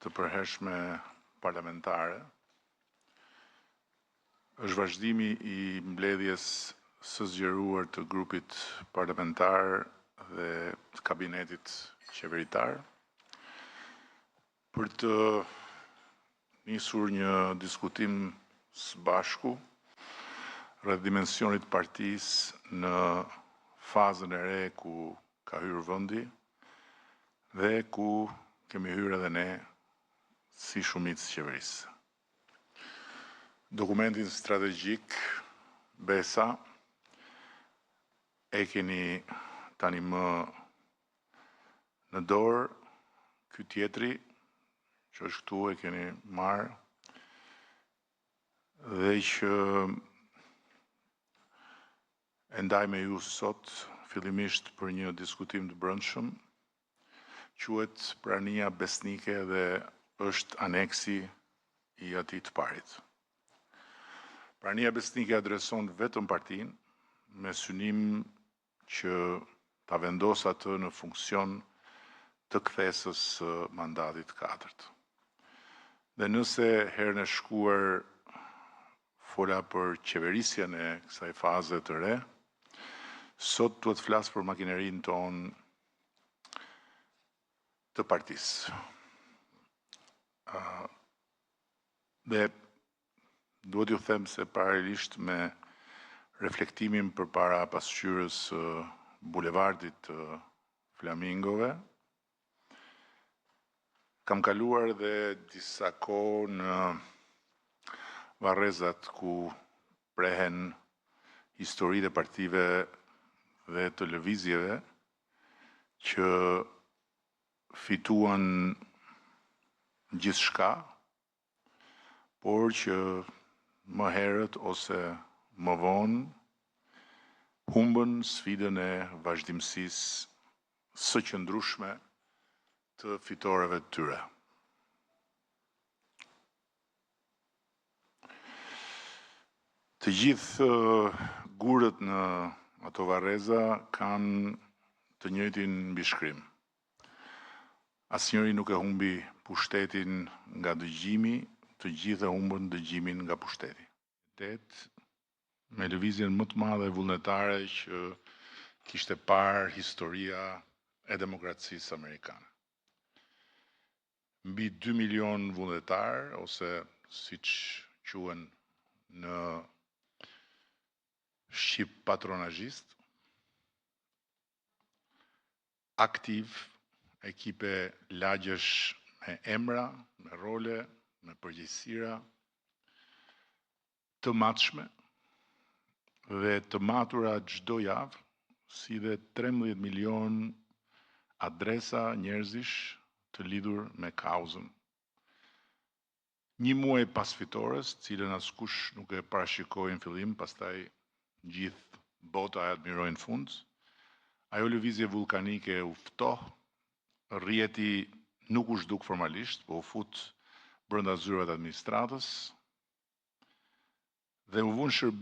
të përhershme parlamentare është vazhdimi i mbledhjes së zgjeruar të grupit parlamentar dhe të kabinetit qeveritar për të nisur një diskutim së bashku rreth dimensionit të partisë në fazën e re ku ka hyrë vendi dhe ku kemi hyrë edhe ne si shumicë qeverisë. Dokumentin strategjik BESA e keni tani më në dorë, ky tjetri që është këtu e keni marrë dhe që e ndaj me ju sot fillimisht për një diskutim të brendshëm, quhet prania besnike dhe është aneksi i atij të parit. Prania besnike adreson vetëm partinë me synim që ta vendos atë në funksion të kthesës së mandatit të katërt. Dhe nëse herën e shkuar fola për qeverisjen e kësaj faze të re, sot duhet të flas për makinerinë tonë të partisë. Dhe duhet ju them se paralelisht me reflektimin përpara pasqyrës bulevardit të Flamingove, kam kaluar dhe disa kohë në Varrezat ku prehen historitë e partive dhe të lëvizjeve që fituan gjithçka, por që më herët ose më vonë humbën sfidën e vazhdimësisë së qëndrueshme të fitoreve të tyre. Të gjithë gurët në ato Varreza kanë të njëjtin mbishkrim. Asnjëri nuk e humbi pushtetin nga dëgjimi, të gjithë e humbën dëgjimin nga pushteti. Me lëvizjen më të madhe vullnetare që kishte parë historia e demokracisë amerikane. Mbi 2 milion vullnetar, ose siç quhen në shqip patronazhist, aktiv, ekipe lagjesh me emra, me role, me përgjegjësira të matshme dhe të matura çdo javë, si dhe 13 milion adresa njerëzish të lidhur me kauzën. Një muaj pas fitores, cilën askush nuk e parashikoi në fillim, pastaj gjithë bota e admiroi në fund, ajo lëvizje vulkanike u ftoh, rrjeti nuk u zhduk formalisht, po u fut brenda zyrave të administratës dhe u vënë shërbim